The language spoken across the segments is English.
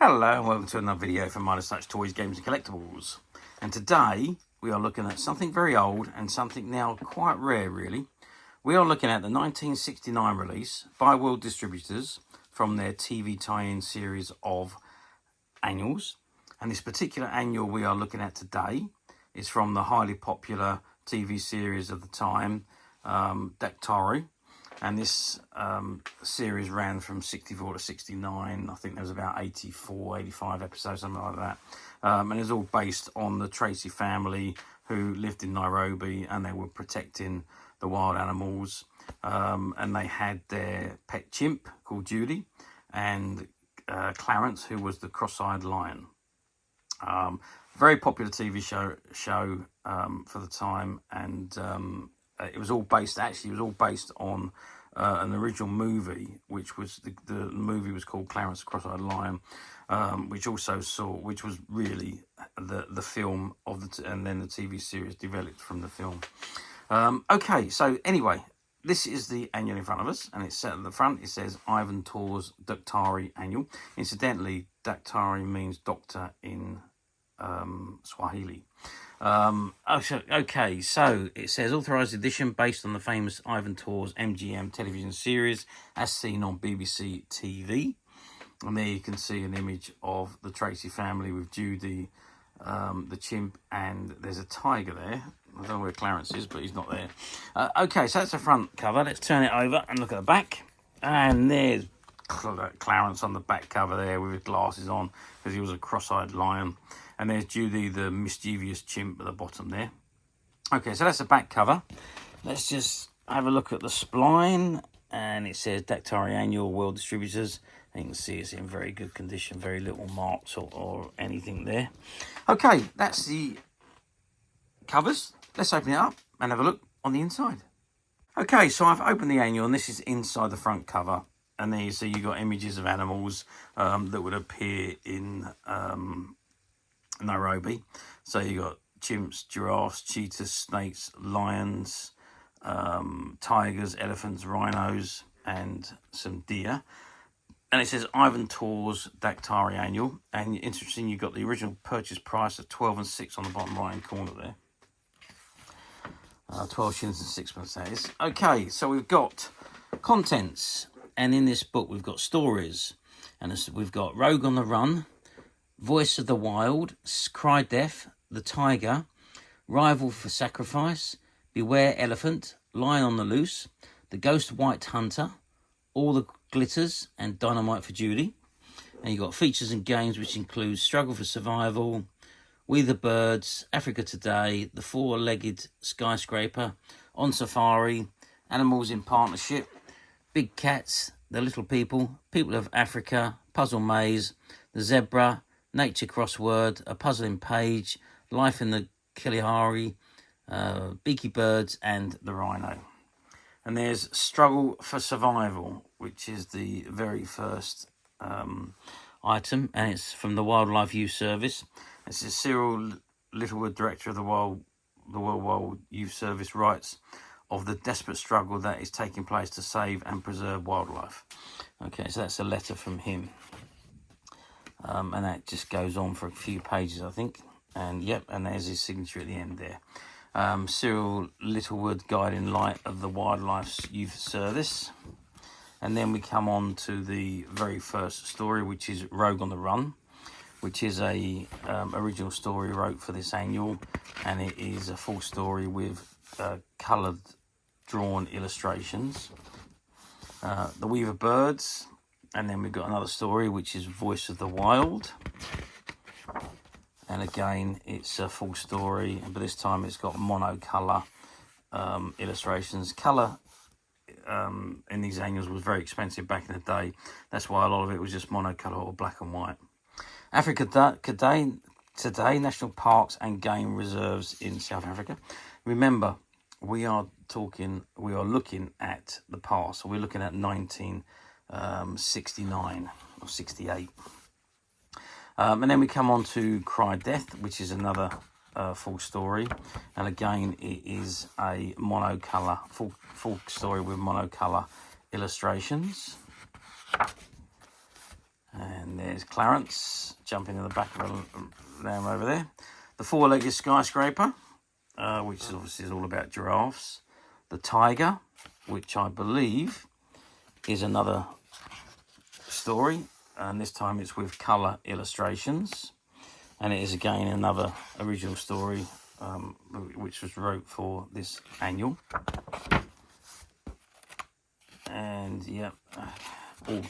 Hello and welcome to another video from Midas Touch Toys, Games and Collectibles. And today we are looking at something very old and something now quite rare really. We are looking at the 1969 release by World Distributors from their TV tie-in series of annuals. And this particular annual we are looking at today is from the highly popular TV series of the time, Daktari. And this series ran from 64 to 69. I think there was about 84, 85 episodes, something like that. And it's all based on the Tracy family who lived in Nairobi and they were protecting the wild animals. And they had their pet chimp called Judy and Clarence, who was the cross-eyed lion. Very popular TV show for the time, and it was all based on an original movie, which was the movie was called Clarence the Cross-Eyed Lion, which was really the film of and then the TV series developed from the film. Okay, so anyway, this is the annual in front of us, and it's set at the front. It says Ivan Tors Daktari Annual. Incidentally, Daktari means doctor in Swahili. Okay, so it says authorised edition based on the famous Ivan Tors MGM television series as seen on BBC TV. And there you can see an image of the Tracy family with Judy, the chimp, and there's a tiger there. I don't know where Clarence is, but he's not there. Okay, so that's the front cover. Let's turn it over and look at the back. And there's Clarence on the back cover there with his glasses on because he was a cross-eyed lion. And there's Judy, the mischievous chimp at the bottom there. Okay, so that's the back cover. Let's just have a look at the spline. And it says Daktari Annual, World Distributors. And you can see it's in very good condition, very little marks or anything there. Okay, that's the covers. Let's open it up and have a look on the inside. Okay, so I've opened the annual, and this is inside the front cover. And there you see you've got images of animals that would appear in Nairobi. So you got chimps, giraffes, cheetahs, snakes, lions, tigers, elephants, rhinos, and some deer. And it says Ivan Tors Daktari Annual. And interesting, you've got the original purchase price of 12 and 6 on the bottom right hand corner there. 12 shillings and 6 that is. Okay, so we've got contents. And in this book, we've got stories. And we've got Rogue on the Run, Voice of the Wild, Cry Death, The Tiger, Rival for Sacrifice, Beware Elephant, Lion on the Loose, The Ghost White Hunter, All the Glitters, and Dynamite for Judy. And you've got features and games which include Struggle for Survival, We the Birds, Africa Today, The Four-Legged Skyscraper, On Safari, Animals in Partnership, Big Cats, The Little People, People of Africa, Puzzle Maze, The Zebra, Nature Crossword, A Puzzling Page, Life in the Kalahari, Beaky Birds, and The Rhino. And there's Struggle for Survival, which is the very first item, and it's from the Wildlife Youth Service. This is Cyril Littlewood, director of the World Wide Youth Service, writes of the desperate struggle that is taking place to save and preserve wildlife. Okay, so that's a letter from him. And that just goes on for a few pages, I think. And yep, and there's his signature at the end there. Cyril Littlewood, Guiding Light of the Wildlife Youth Service. And then we come on to the very first story, which is Rogue on the Run, which is a original story he wrote for this annual. And it is a full story with coloured drawn illustrations. The Weaver Birds. And then we've got another story, which is Voice of the Wild. And again, it's a full story, but this time it's got monocolour illustrations. Colour in these annuals was very expensive back in the day. That's why a lot of it was just monocolour or black and white. Africa Today, National Parks and Game Reserves in South Africa. Remember, we are looking at the past. So we're looking at 1969 or 68. And then we come on to Cry Death, which is another full story. And again, it is a monocolour, full story with monocolour illustrations. And there's Clarence jumping in the back of a lamb over there. The four-legged skyscraper, which is obviously all about giraffes. The tiger, which I believe is another story, and this time it's with colour illustrations. And it is again another original story, which was wrote for this annual. And yeah, all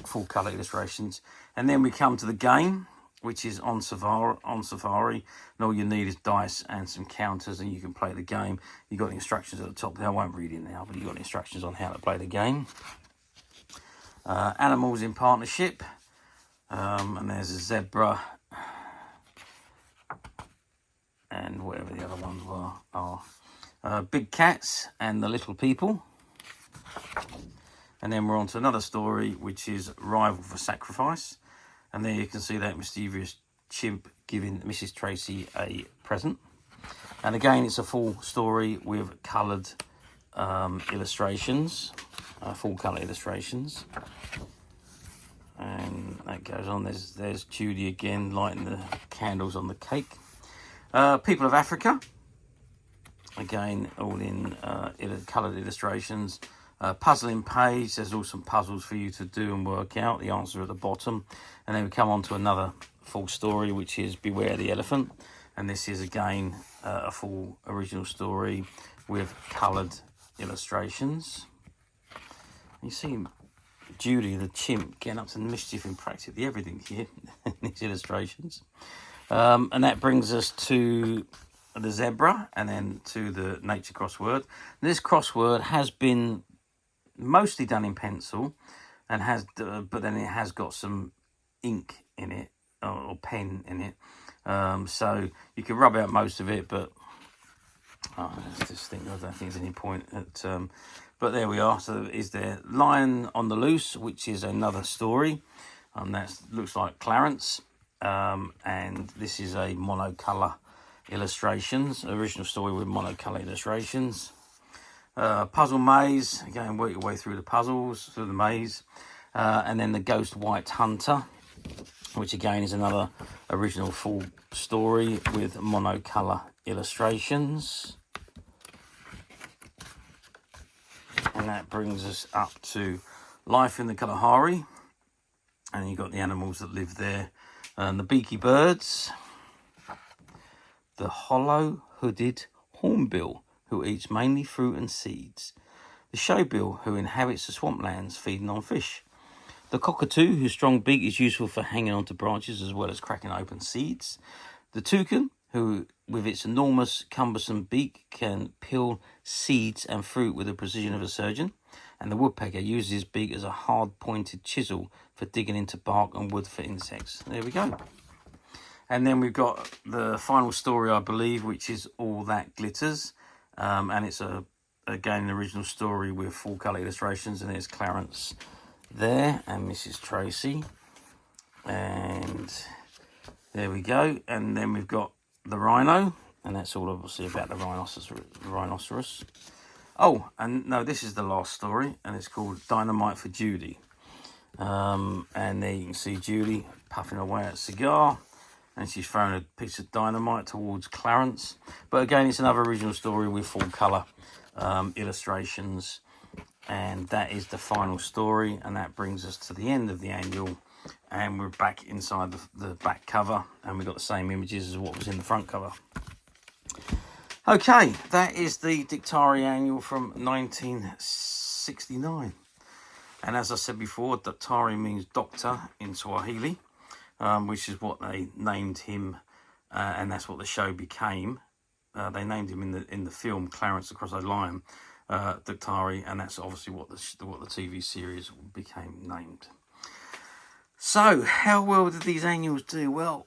full colour illustrations. And then we come to the game, which is on Safari, and all you need is dice and some counters, and you can play the game. You've got the instructions at the top there. I won't read it now, but you've got instructions on how to play the game. Animals in partnership, and there's a zebra, and whatever the other ones are. Big cats and the little people. And then we're on to another story, which is Rival for Sacrifice. And there you can see that mischievous chimp giving Mrs. Tracy a present. And again, it's a full story with coloured illustrations, full colour illustrations. And that goes on. There's Judy again lighting the candles on the cake. People of Africa, again, all in coloured illustrations. Puzzling page, there's also some puzzles for you to do and work out. The answer at the bottom. And then we come on to another full story, which is Beware the Elephant. And this is again a full original story with coloured illustrations. You see Judy the chimp getting up to mischief in practically everything here in these illustrations. And that brings us to the zebra and then to the nature crossword. And this crossword has been mostly done in pencil, and but then it has got some ink in it or pen in it, so you can rub out most of it, but I don't think there's any point at, but there we are. So is there Lion on the Loose, which is another story, that looks like Clarence, and this is a monocolour illustrations, original story with monocolour illustrations. Puzzle maze, again, work your way through the puzzles, through the maze. And then the Ghost White Hunter, which again is another original full story with monocolour illustrations. And that brings us up to Life in the Kalahari. And you've got the animals that live there. And the beaky birds. The hollow hooded hornbill, who eats mainly fruit and seeds. The showbill, who inhabits the swamplands feeding on fish. The cockatoo, whose strong beak is useful for hanging onto branches as well as cracking open seeds. The toucan, who with its enormous cumbersome beak can peel seeds and fruit with the precision of a surgeon. And the woodpecker uses his beak as a hard-pointed chisel for digging into bark and wood for insects. There we go. And then we've got the final story, I believe, which is All That Glitters. And it's again an original story with full colour illustrations, and there's Clarence there and Mrs. Tracy, and there we go. And then we've got the rhino, and that's all obviously about the rhinoceros. Oh, and no, this is the last story, and it's called Dynamite for Judy. And there you can see Judy puffing away at a cigar, and she's throwing a piece of dynamite towards Clarence. But again, it's another original story with full colour illustrations. And that is the final story. And that brings us to the end of the annual. And we're back inside the back cover. And we've got the same images as what was in the front cover. Okay, that is the Daktari Annual from 1969. And as I said before, Daktari means doctor in Swahili. Which is what they named him, and that's what the show became. They named him in the film Clarence the Cross-Eyed Lion, Daktari, and that's obviously what the TV series became named. So, how well did these annuals do? Well,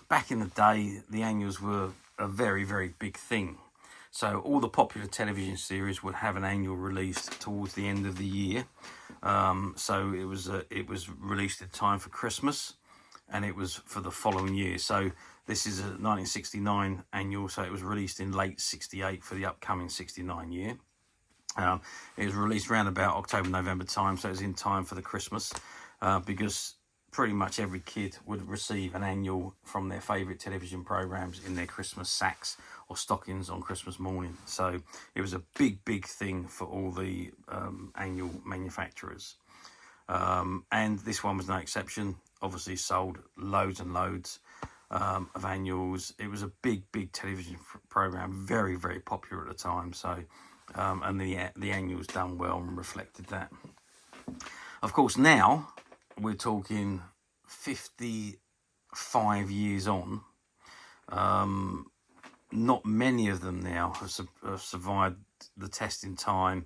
back in the day, the annuals were a very, very big thing. So all the popular television series would have an annual released towards the end of the year. So it was released in time for Christmas, and it was for the following year. So this is a 1969 annual, so it was released in late 68 for the upcoming 69 year. It was released around about October, November time, so it was in time for the Christmas, because pretty much every kid would receive an annual from their favourite television programmes in their Christmas sacks or stockings on Christmas morning. So it was a big thing for all the annual manufacturers. And this one was no exception. Obviously sold loads and loads of annuals. It was a big television programme, very popular at the time. So and the annuals done well and reflected that. Of course, now we're talking 55 years on. Not many of them now have survived the testing time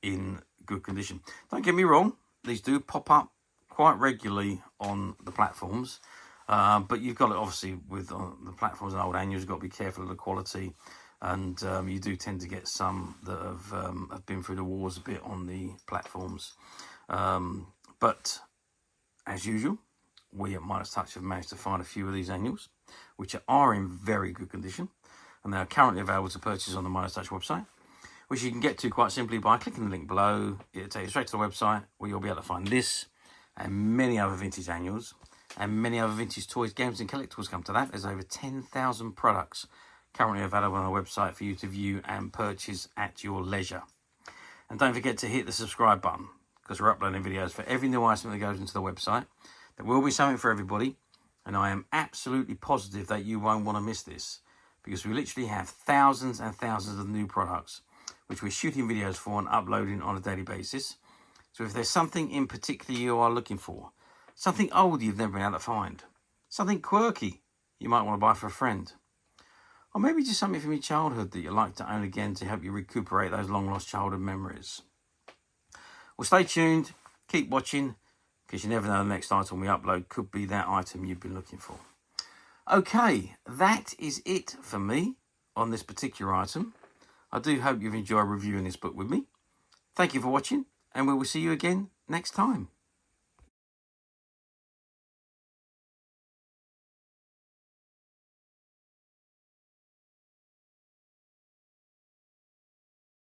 in good condition. Don't get me wrong, these do pop up quite regularly on the platforms, but you've got to, obviously, with the platforms and old annuals, you've got to be careful of the quality, and you do tend to get some that have been through the wars a bit on the platforms. But as usual, we at Midas Touch have managed to find a few of these annuals, which are in very good condition, and they are currently available to purchase on the Midas Touch website, which you can get to quite simply by clicking the link below. It'll take you straight to the website, where you'll be able to find this and many other vintage annuals and many other vintage toys, games and collectibles. Come to that. There's over 10,000 products currently available on the website for you to view and purchase at your leisure. And don't forget to hit the subscribe button, because we're uploading videos for every new item that goes into the website. There will be something for everybody, and I am absolutely positive that you won't want to miss this, because we literally have thousands and thousands of new products which we're shooting videos for and uploading on a daily basis. So if there's something in particular you are looking for, something old you've never been able to find, something quirky you might want to buy for a friend, or maybe just something from your childhood that you'd like to own again to help you recuperate those long lost childhood memories. Well, stay tuned, keep watching, because you never know, the next item we upload could be that item you've been looking for. Okay, that is it for me on this particular item. I do hope you've enjoyed reviewing this book with me. Thank you for watching, and we will see you again next time.